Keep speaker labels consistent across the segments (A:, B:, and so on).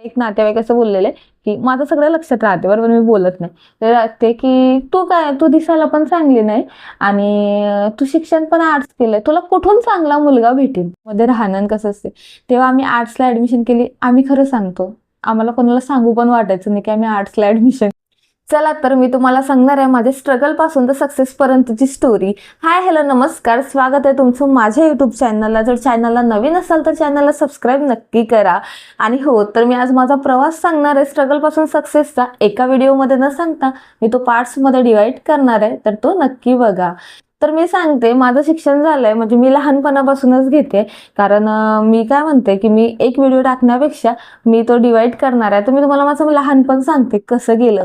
A: एक नातेवाईक असं बोललेले की माझं सगळं लक्षात राहते बरोबर, मी बोलत नाही. तर ते की तू दिसायला पण चांगली नाही आणि तू शिक्षण पण आर्ट्स केलंय, तुला कुठून चांगला मुलगा भेटेल. मध्ये राहणं कसं असते, तेव्हा आम्ही आर्ट्सला ऍडमिशन केली. आम्ही खरं सांगतो, आम्हाला कोणाला सांगू पण वाटायचं नाही की आम्ही आर्ट्सला ऍडमिशन. चला तर मी तुम्हाला सांगणार आहे माझे स्ट्रगल पासून तर सक्सेस पर्यंतची स्टोरी. हाय हॅलो नमस्कार, स्वागत आहे तुमचं माझ्या युट्यूब चॅनलला. जर चॅनलला नवीन असाल तर चॅनलला सबस्क्राईब नक्की करा. आणि हो, तर मी आज माझा प्रवास सांगणार आहे स्ट्रगल पासून सक्सेसचा. एका व्हिडिओमध्ये न सांगता मी तो पार्ट्समध्ये डिवाइड करणार आहे, तर तो नक्की बघा. तर मी सांगते, माझं शिक्षण झालंय म्हणजे मी लहानपणापासूनच घेते. कारण मी काय म्हणते की मी एक व्हिडिओ टाकण्यापेक्षा मी तो डिवाइड करणार आहे. तर मी तुम्हाला माझं लहानपण सांगते कसं गेलं.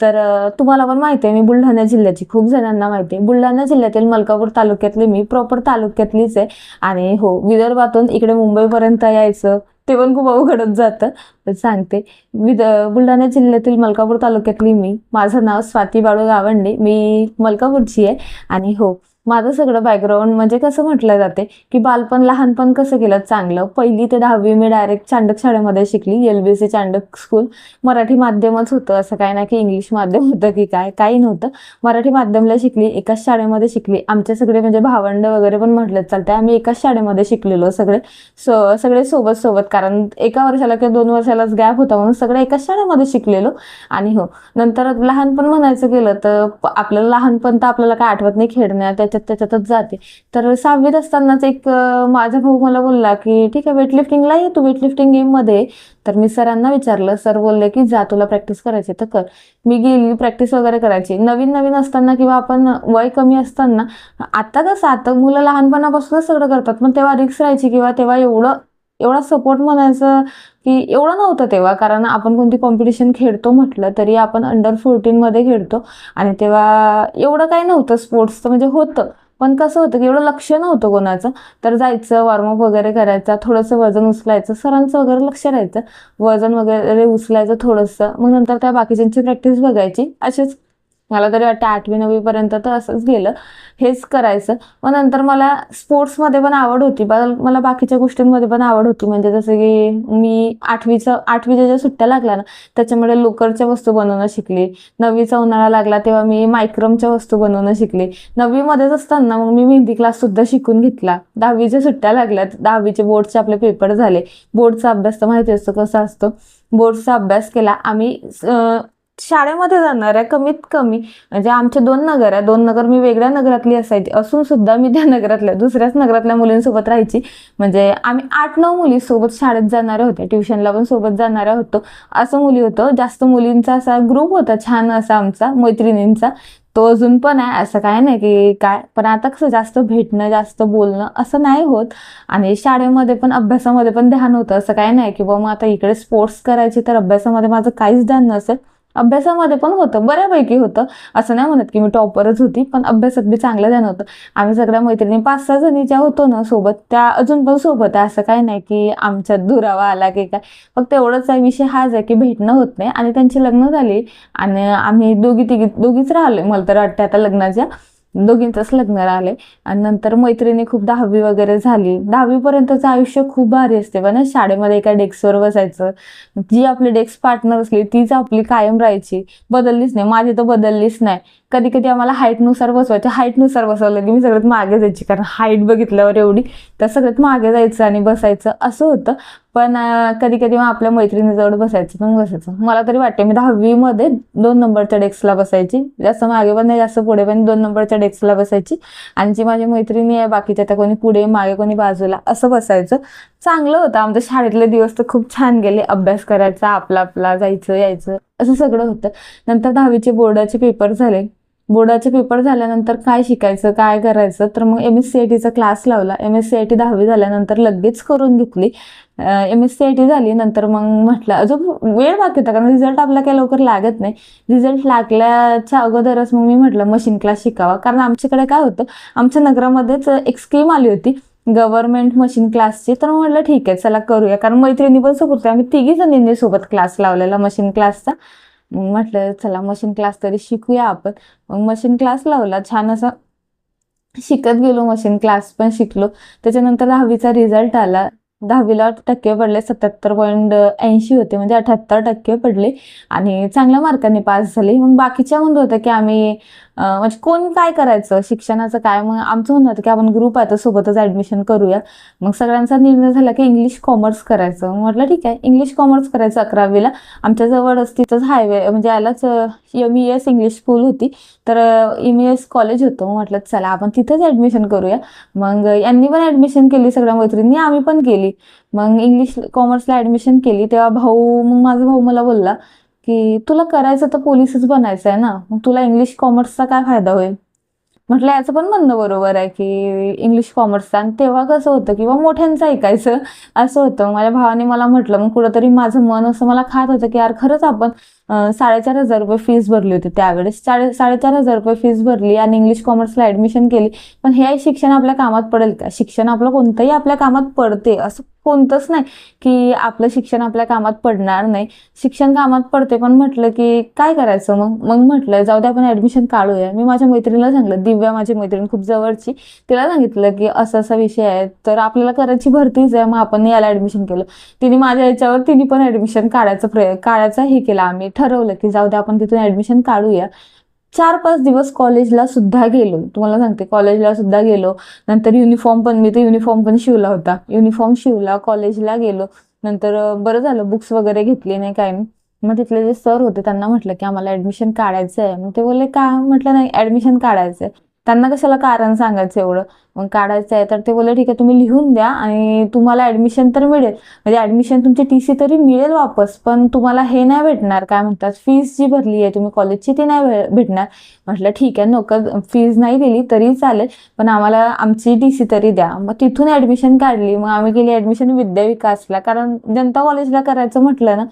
A: तर तुम्हाला पण माहिती आहे मी बुलढाणा जिल्ह्याची, खूप जणांना माहिती आहे. बुलढाणा जिल्ह्यातील मलकापूर तालुक्यातले मी प्रॉपर तालुक्यातलीच आहे. आणि हो, विदर्भातून इकडे मुंबईपर्यंत यायचं ते पण खूप अवघडच जातं. तर सांगते, बुलढाणा जिल्ह्यातील मलकापूर तालुक्यातली मी. माझं नाव स्वाती बाळू गावंडे, मी मलकापूरची आहे. आणि हो, माझं सगळं बॅकग्राऊंड म्हणजे कसं म्हटलं जाते की बालपण लहानपण कसं केलं चांगलं. 1ली ते 10वी मी डायरेक्ट चांडक शाळेमध्ये शिकली, LBC चांडक स्कूल. मराठी माध्यमच होतं, असं काय नाही की इंग्लिश माध्यम होतं की काय, काही नव्हतं. मराठी माध्यमला शिकली, एकाच शाळेमध्ये शिकली. आमचे सगळे म्हणजे भावंड वगैरे पण म्हटलं चालते, आम्ही एकाच शाळेमध्ये शिकलेलो सगळे. सगळे सोबत सोबत, कारण एका वर्षाला किंवा 2 वर्षालाच गॅप होता म्हणून सगळे एकाच शाळेमध्ये शिकलेलो. आणि हो, नंतर लहानपण म्हणायचं गेलं तर आपल्याला लहानपण तर आपल्याला काय आठवत नाही, खेळण्यात त्याच्यातच जाते. तर 6वीत असतानाच एक माझा भाऊ मला बोलला की ठीक आहे वेटलिफ्टिंगला ये तू, वेटलिफ्टिंग गेम मध्ये. तर मी सरांना विचारलं, सर बोलले की जा, तुला प्रॅक्टिस करायची तर कर. मी गेली, प्रॅक्टिस वगैरे करायची. नवीन नवीन असताना किंवा आपण वय कमी असताना, आता कसं आता मुलं लहानपणापासूनच सगळं करतात, पण तेव्हा रिक्स राहायची किंवा तेव्हा एवढा सपोर्ट म्हणायचं की एवढं नव्हतं तेव्हा. कारण आपण कोणती कॉम्पिटिशन खेळतो म्हटलं तरी आपण अंडर 14 मध्ये खेळतो. आणि तेव्हा एवढं काही नव्हतं स्पोर्ट्सचं, म्हणजे होतं पण कसं होतं की एवढं लक्ष नव्हतं कोणाचं. तर जायचं, वॉर्मअप वगैरे करायचं, थोडंसं वजन उचलायचं, सरांचं वगैरे लक्ष राहायचं, वजन वगैरे उचलायचं थोडंसं. मग नंतर त्या बाकीच्यांची प्रॅक्टिस बघायची. असेच मला तरी वाटतं 8वी 9वी पर्यंत तर असंच गेलं, हेच करायचं. मग नंतर मला स्पोर्ट्समध्ये पण आवड होती, मला बाकीच्या गोष्टींमध्ये पण आवड होती. म्हणजे जसं की मी 8वीच्या ज्या सुट्ट्या लागल्या ना, त्याच्यामुळे लोकरच्या वस्तू बनवणं शिकली. 9वीचा उन्हाळा लागला तेव्हा मी मायक्रमच्या वस्तू बनवणं शिकली. 9वीमध्येच असताना मग मी मेहंदी क्लास सुद्धा शिकून घेतला. 10वीच्या सुट्ट्या लागल्यात, 10वीचे बोर्डचे आपले पेपर झाले. बोर्डचा अभ्यास तर माहिती असतो कसा असतो. बोर्डचा अभ्यास केला आम्ही. शाळेमध्ये जाणार आहे कमीत कमी, म्हणजे आमचे 2 नगर आहे, 2 नगर मी वेगळ्या नगरातली असायची असून सुद्धा मी त्या नगरातल्या दुसऱ्याच नगरातल्या मुलींसोबत राहायची. म्हणजे आम्ही 8-9 मुली सोबत शाळेत जाणाऱ्या होत्या, ट्युशनला पण सोबत जाणाऱ्या होतो. असं मुली होतं, जास्त मुलींचा असा ग्रुप होता छान असा आमचा मैत्रिणींचा. तो अजून पण आहे, असं काय नाही की काय, पण आता कसं जास्त भेटणं जास्त बोलणं असं नाही होत. आणि शाळेमध्ये पण अभ्यासामध्ये पण ध्यान होतं, असं काय नाही की बाबा मग आता इकडे स्पोर्ट्स करायचे तर अभ्यासामध्ये माझं काहीच ध्यान नसेल. अभ्यासामध्ये पण होतं, बऱ्यापैकी होतं. असं नाही म्हणत की मी टॉपरच होती, पण अभ्यासात बी चांगलं ध्यान होतं. आम्ही सगळ्या मैत्रिणी 5-6 जणी ज्या होतो ना सोबत, त्या अजून पण सोबत आहे. असं काही नाही की आमच्यात दुरावा आला की काय, फक्त एवढंच आहे, विषय हाच आहे की भेटणं होत नाही. आणि त्यांची लग्न झाली आणि आम्ही दोघीच राहिलोय. मला तर वाटतं आता लग्नाच्या दोघींचंच लग्न राहिले. आणि नंतर मैत्रिणी खूप 10वी वगैरे झाली. 10वी पर्यंतचं आयुष्य खूप भारी असते पण शाळेमध्ये एका डेस्कवर बसायचं. जी आपली डेस्क पार्टनर असली तीच आपली कायम राहायची, बदललीच नाही. माझी तर बदललीच नाही. कधी कधी आम्हाला हाईटनुसार बसवायचं, हाईटनुसार बसवलं की मी सगळ्यात मागे जायची, कारण हाईट बघितल्यावर एवढी, तर सगळ्यात मागे जायचं आणि बसायचं असं होतं. पण कधी कधी मग आपल्या मैत्रिणीजवळ बसायचं पण बसायचं. मला तरी वाटते मी 10वी मध्ये 2 नंबरच्या डेस्कला बसायची, जास्त मागे पण नाही जास्त पुढे पण, 2 नंबरच्या डेस्कला बसायची. आणि जी माझी मैत्रिणी आहे बाकीच्या त्या कोणी पुढे मागे कोणी बाजूला असं बसायचं. चांगलं होतं आमच्या शाळेतले दिवस, तर खूप छान गेले. अभ्यास करायचा, आपला जायचं यायचं असं सगळं होतं. नंतर 10वीचे बोर्डाचे पेपर झाले. बोर्डाचे पेपर झाल्यानंतर काय शिकायचं काय करायचं, तर मग MSCITचा क्लास लावला. MSCIT 10वी झाल्यानंतर लगेच करून घेतली. MSCIT झाली. नंतर मग म्हटलं अजून वेळ बाकी होता, कारण रिझल्ट आपला काही लवकर लागत नाही. रिझल्ट लागल्याच्या अगोदरच मग मी म्हटलं मशीन क्लास शिकावा, कारण आमच्याकडे काय होतं, आमच्या नगरामध्येच एक स्कीम आली होती गव्हर्नमेंट मशीन क्लासची. तर म्हटलं ठीक आहे चला करूया, कारण मैत्रिणी पण सोबत, आम्ही 3घी जणींनी सोबत क्लास लावलेला मशीन क्लासचा. म्हटलं चला मशीन क्लास तरी शिकूया आपण. मग मशीन क्लास लावला, छान असा शिकत गेलो. मशीन क्लास पण शिकलो. त्याच्यानंतर 10वीचा रिझल्ट आला. 10वीला टक्के पडले 77.80 होते, म्हणजे 78% पडले आणि चांगल्या मार्कांनी पास झाले. मग बाकीच्या म्हणत होत्या की आम्ही म्हणजे कोण काय करायचं शिक्षणाचं काय, मग आमचं म्हणणं होतं की आपण ग्रुप आहे तर सोबतच ऍडमिशन करूया. मग सगळ्यांचा निर्णय झाला की इंग्लिश कॉमर्स करायचं. म्हटलं ठीक आहे इंग्लिश कॉमर्स करायचं. 11वीला आमच्या जवळच तिथंच हायवे म्हणजे यालाच MES इंग्लिश स्कूल होती, तर MES कॉलेज होतं. म्हटलं चला आपण तिथंच ऍडमिशन करूया. मग यांनी पण ऍडमिशन केली, सगळ्या मैत्रिणी आम्ही पण केली. मग इंग्लिश कॉमर्सला ऍडमिशन केली तेव्हा मग माझा भाऊ मला बोलला की तुला करायचं तर पोलीसच बनायचं आहे ना, मग तुला इंग्लिश कॉमर्सचा काय फायदा होईल. म्हटलं याचं पण म्हणणं बरोबर आहे की इंग्लिश कॉमर्सचा. आणि तेव्हा कसं होतं किंवा मोठ्यांचं ऐकायचं असं होतं. माझ्या भावाने मला म्हटलं, मग कुठंतरी माझं मन असं मला खात होतं की यार खरंच आपण 4,500 रुपये फीस भरली होती त्यावेळेस. 4,500 रुपये फीस भरली आणि इंग्लिश कॉमर्सला ऍडमिशन केली, पण हे शिक्षण आपल्या कामात पडेल का. शिक्षण आपलं कोणतंही आपल्या कामात पडते असं कोणतंच नाही की आपलं शिक्षण आपल्या कामात पडणार नाही. शिक्षण कामात पडते, पण म्हटलं की काय करायचं मग म्हटलं जाऊ दे आपण ऍडमिशन काढूया. मी माझ्या मैत्रिणीला सांगितलं, दिव्या माझी मैत्रीण खूप जवळची, तिला सांगितलं की असा असा विषय आहे तर आपल्याला करायची भरतीच आहे, मग आपण याला ऍडमिशन केलं. तिने माझ्या याच्यावर तिने पण ऍडमिशन काढायचा हे केला. आम्ही ठरवलं की जाऊ दे आपण तिथून ऍडमिशन काढूया. 4-5 दिवस कॉलेजला सुद्धा गेलो, तुम्हाला सांगते कॉलेजला सुद्धा गेलो. नंतर युनिफॉर्म पण, मी तर युनिफॉर्म पण शिवला होता, युनिफॉर्म शिवला, कॉलेजला गेलो. नंतर बरं झालं बुक्स वगैरे घेतली नाही काय नाही. मग तिथले जे सर होते त्यांना म्हटलं की आम्हाला ऍडमिशन काढायचं आहे. मग ते बोलले का, म्हटलं नाही ऍडमिशन काढायचंय. त्यांना कशाला कारण सांगायचं एवढं, मग काढायचं आहे तर ते बोलले ठीक आहे तुम्ही लिहून द्या आणि तुम्हाला ऍडमिशन तर मिळेल, म्हणजे ऍडमिशन तुमची TC तरी मिळेल वापस, पण तुम्हाला हे नाही भेटणार काय म्हणतात फीस जी भरली आहे तुम्ही कॉलेजची ती नाही भेटणार. म्हटलं ठीक आहे नको फीज नाही दिली तरी चालेल, पण आम्हाला आमची TC तरी द्या. मग तिथून ऍडमिशन काढली. मग आम्ही केली ऍडमिशन विद्याविकासला, कारण जनता कॉलेजला करायचं म्हटलं ना,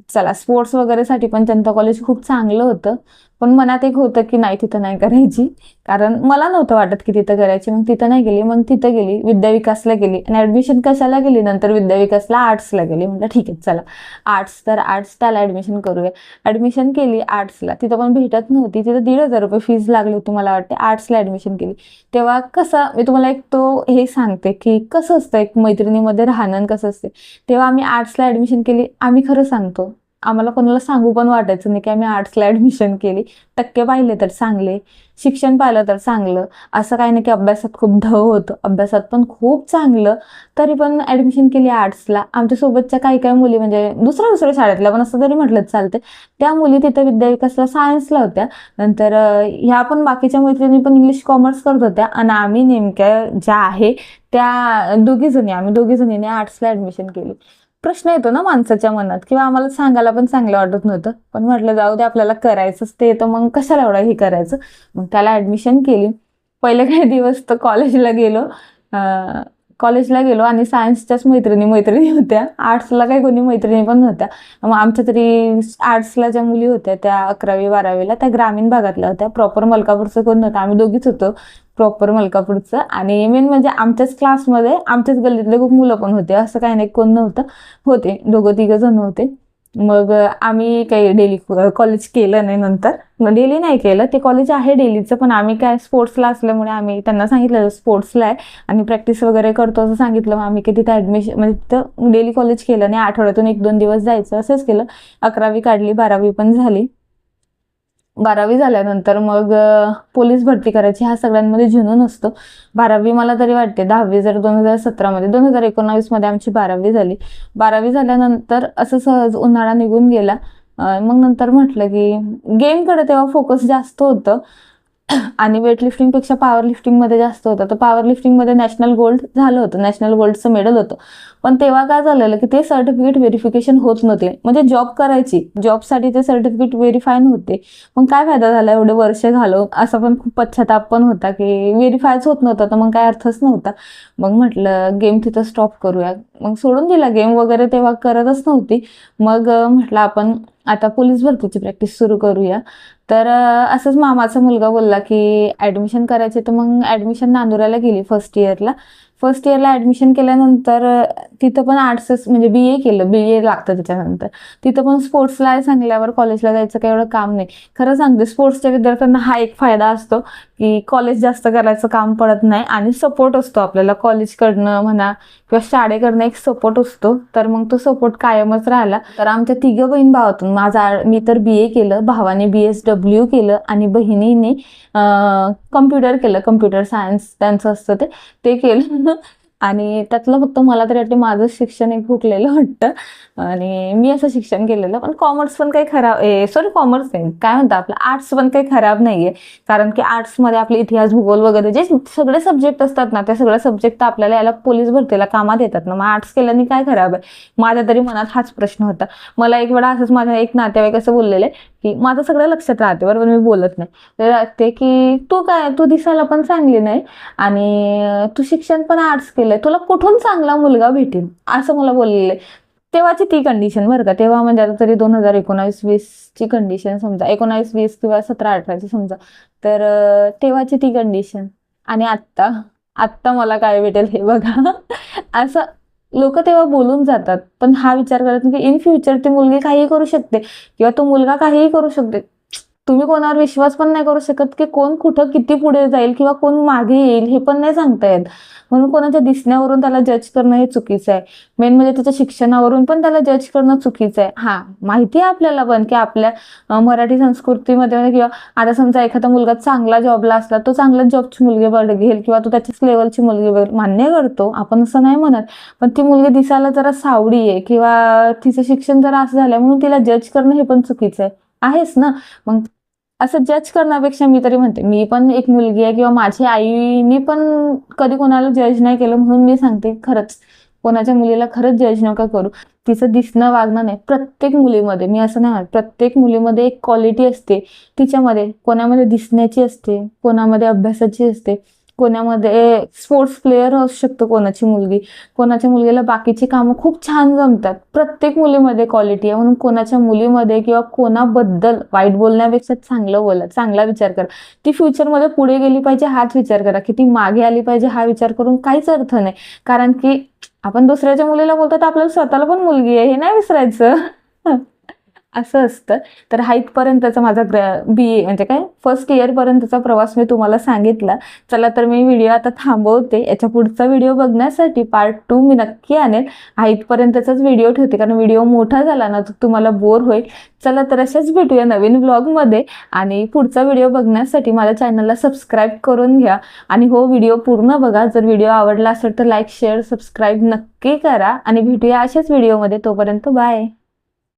A: चला स्पोर्ट्स वगैरेसाठी पण जनता कॉलेज खूप चांगलं होतं, पण मनात एक होतं की नाही तिथं नाही करायची, कारण मला नव्हतं वाटत की तिथं करायची. मग तिथं नाही गेली, मग तिथं गेली विद्याविकासला गेली. आणि ऍडमिशन कशाला गेली नंतर विद्याविकासला आर्ट्सला गेली. म्हटलं ठीक आहे चला आर्ट्स, तर आर्ट्स त्याला ऍडमिशन करूया. ऍडमिशन केली आर्ट्सला, तिथं पण भेटत नव्हती, तिथं 1,500 रुपये फीस लागली होती मला वाटते. आर्ट्सला ऍडमिशन केली. तेव्हा कसं मी तुम्हाला एक तो हे सांगते की कसं असतं एक मैत्रिणीमध्ये राहणं कसं असते. तेव्हा आम्ही आर्ट्सला ऍडमिशन केली. आम्ही खरं सांगतो आम्हाला कोणाला सांगू पण वाटायचं नाही की आम्ही आर्ट्सला ऍडमिशन केली. टक्के पाहिले तर चांगले, शिक्षण पाहिलं तर चांगलं, असं काही नाही की अभ्यासात खूप ढ होतं, अभ्यासात पण खूप चांगलं, तरी पण ऍडमिशन केली आर्ट्सला. आमच्या सोबतच्या काही मुली म्हणजे दुसऱ्या शाळेतल्या पण असं तरी म्हटलं चालते, त्या मुली तिथं विद्याविकासला सायन्सला होत्या. नंतर ह्या पण बाकीच्या मैत्रिणी पण इंग्लिश कॉमर्स करत होत्या आणि आम्ही नेमक्या ज्या आहे त्या आम्ही दोघी जणीने आर्ट्सला ऍडमिशन केली. प्रश्न येतो ना माणसाच्या मनात, किंवा आम्हाला सांगायला पण चांगलं वाटत नव्हतं, पण म्हटलं जाऊ दे आपल्याला करायचंच ते, तर मग कशाला एवढं हे करायचं. मग त्याला ऍडमिशन केली. पहिले काही दिवस तर कॉलेजला गेलो आणि सायन्सच्याच मैत्रिणी होत्या, आर्ट्सला काही कोणी मैत्रिणी पण नव्हत्या. मग आमच्या तरी आर्ट्सला ज्या मुली होत्या त्या 11वी-12वीला त्या ग्रामीण भागातल्या होत्या, प्रॉपर मलकापूरचं कोण नव्हतं, आम्ही दोघीच होतो प्रॉपर मलकापूरचं. आणि मेन म्हणजे आमच्याच क्लासमध्ये आमच्याच गल्लीतले खूप मुलं पण होते, असं काही नाही कोण नव्हतं, होते 2-3 जण होते. मग आम्ही काही डेली कॉलेज केलं नाही. नंतर डेली नाही केलं, ते कॉलेज आहे डेलीचं, पण आम्ही काय स्पोर्ट्सला असल्यामुळे आम्ही त्यांना सांगितलं स्पोर्ट्सला आहे आणि प्रॅक्टिस वगैरे करतो असं सांगितलं. मग आम्ही तिथं ऍडमिशन म्हणजे तिथं डेली कॉलेज केलं नाही, आठवड्यातून 1-2 दिवस जायचं असंच केलं. 11वी काढली, 12वी पण झाली. 12वी झाल्यानंतर मग पोलीस भरती करायची हा सगळ्यांमध्ये जुनून असतो. 12वी मला तरी वाटते 10वी जर 2017 2019 मध्ये आमची 12वी झाली. 12वी झाल्यानंतर असं सहज उन्हाळा निघून गेला. मग नंतर म्हटलं की गेमकडे तेव्हा फोकस जास्त होतं आणि वेटलिफ्टिंगपेक्षा पॉवर लिफ्टिंगमध्ये जास्त होतं. तर पॉवर लिफ्टिंगमध्ये नॅशनल गोल्ड झालं होतं, नॅशनल गोल्डचं मेडल होतं. पण तेव्हा काय झालेलं की ते सर्टिफिकेट व्हेरिफिकेशन होत नव्हते, म्हणजे जॉब करायची, जॉबसाठी ते सर्टिफिकेट व्हेरीफाय नव्हते. मग काय फायदा झाला एवढे वर्ष घालवून, असा पण खूप पश्चाताप पण होता की व्हेरीफायच होत नव्हतं, तर मग काय अर्थच नव्हता. मग म्हटलं गेम तिथं स्टॉप करूया. मग सोडून दिला गेम वगैरे, तेव्हा करतच नव्हती. मग म्हटलं आपण आता पोलीस भरतीची प्रॅक्टिस सुरू करूया. तर असंच मामाचा मुलगा बोलला की ऍडमिशन करायची, तर मग ऍडमिशन नांदुराला गेली फर्स्ट इयरला ऍडमिशन केल्यानंतर तिथं पण आर्ट्सच म्हणजे BA केलं, BA लागतं त्याच्यानंतर. तिथं पण स्पोर्ट्सला सांगल्यावर कॉलेजला जायचं काही एवढं काम नाही. खरं सांगते, स्पोर्ट्सच्या विद्यार्थ्यांना हा एक फायदा असतो की कॉलेज जास्त करायचं काम पडत नाही आणि सपोर्ट असतो आपल्याला कॉलेजकडनं म्हणा किंवा शाळेकडनं एक सपोर्ट असतो. तर मग तो सपोर्ट कायमच राहिला. तर आमच्या तिघं बहीण भावातून मी तर BA केलं, भावाने BSW केलं आणि बहिणीने कम्प्युटर केलं. कम्प्युटर सायन्स त्यांचं असतं ते केलं. आणि त्यातलं फक्त मला तरी वाटते माझं शिक्षण एक हुकलेलं वाटतं आणि मी असं शिक्षण केलेलं. पण कॉमर्स पण काही खराब कॉमर्स नाही, काय म्हणतात आपलं आर्ट्स पण काही खराब नाहीये. कारण की आर्ट्समध्ये आपले इतिहास, भूगोल वगैरे जे सगळे सब्जेक्ट असतात ना, त्या सगळ्या सब्जेक्ट आपल्याला याला पोलीस भरतीला कामात येतात ना. मग आर्ट्स केल्याने काय खराब आहे, माझ्या तरी मनात हाच प्रश्न होता. मला एक वेळा असंच माझ्या एक नातेवाईक असं बोललेले की माझं सगळं लक्षात राहते बरोबर, मी बोलत नाही. तर ते की तू दिसायला पण चांगली नाही आणि तू शिक्षण पण आर्ट्स केलंय, तुला कुठून चांगला मुलगा भेटेल, असं मला बोललेले. तेव्हाची ती कंडिशन बरं का. तेव्हा म्हणजे आता तरी 2019-20 ची कंडिशन समजा, 19-20 किंवा 17-18 समजा. तर तेव्हाची ती कंडिशन आणि आत्ता मला काय भेटेल हे बघा. असं लोक तेव्हा बोलून जातात, पण हा विचार करत नाही की इन फ्युचर ती मुलगी काहीही करू शकते किंवा तो मुलगा काहीही करू शकते. तुम्ही कोणावर विश्वास पण नाही करू शकत की कोण कुठं किती पुढे जाईल किंवा कोण मागे येईल हे पण नाही सांगता येत. म्हणून कोणाच्या दिसण्यावरून त्याला जज करणं हे चुकीचं आहे. मेन म्हणजे त्याच्या शिक्षणावरून पण त्याला जज करणं चुकीचं आहे. हा, माहिती आहे आपल्याला पण की आपल्या मराठी संस्कृतीमध्ये किंवा आता समजा एखादा मुलगा चांगला जॉबला असला, तो चांगल्याच जॉबची मुलगी बघेल किंवा तो त्याच्याच लेवलची मुलगी बघेल, मान्य करतो आपण, असं नाही म्हणत. पण ती मुलगी दिसायला जरा सावडी आहे किंवा तिचं शिक्षण जरा असं झालं म्हणून तिला जज करणं हे पण चुकीचं आहेच ना. मग असं जज करण्यापेक्षा मी तरी म्हणते, मी पण एक मुलगी आहे किंवा माझ्या आईनी पण कधी कोणाला जज नाही केलं. म्हणून मी सांगते, खरंच कोणाच्या मुलीला खरंच जज नका करू. तिचं दिसणं, वागणं नाही, प्रत्येक मुलीमध्ये, मी असं नाही म्हणत, प्रत्येक मुलीमध्ये एक क्वालिटी असते तिच्यामध्ये. कोणामध्ये दिसण्याची असते, कोणामध्ये अभ्यासाची असते, कोणामध्ये स्पोर्ट्स प्लेयर असू शकतो कोणाची मुलगी, कोणाच्या मुलगीला बाकीची कामं खूप छान जमतात. प्रत्येक मुलीमध्ये क्वालिटी आहे. म्हणून कोणाच्या मुलीमध्ये किंवा कोणाबद्दल वाईट बोलण्यापेक्षा चांगलं बोला, चांगला विचार करा. ती फ्युचरमध्ये पुढे गेली पाहिजे हाच विचार करा, की ती मागे आली पाहिजे हा विचार करून काहीच अर्थ नाही. कारण की आपण दुसऱ्याच्या मुलीला बोलतो तर आपल्याला स्वतःला पण मुलगी आहे हे नाही विसरायचं. असं असतं. तर हाईटपर्यंतचा माझा BA म्हणजे काय फर्स्ट इयरपर्यंतचा प्रवास मी तुम्हाला सांगितला. चला तर मी व्हिडिओ आता थांबवते. याच्या पुढचा व्हिडिओ बघण्यासाठी पार्ट 2 मी नक्की आणेल. हाईटपर्यंतचाच व्हिडिओ ठेवते कारण व्हिडिओ मोठा झाला ना तर तुम्हाला बोर होईल. चला तर अशाच भेटूया नवीन ब्लॉगमध्ये आणि पुढचा व्हिडिओ बघण्यासाठी माझ्या चॅनलला सबस्क्राईब करून घ्या. आणि हो, व्हिडिओ पूर्ण बघा. जर व्हिडिओ आवडला असेल तर लाईक, शेअर, सबस्क्राईब नक्की करा आणि भेटूया अशाच व्हिडिओमध्ये. तोपर्यंत बाय.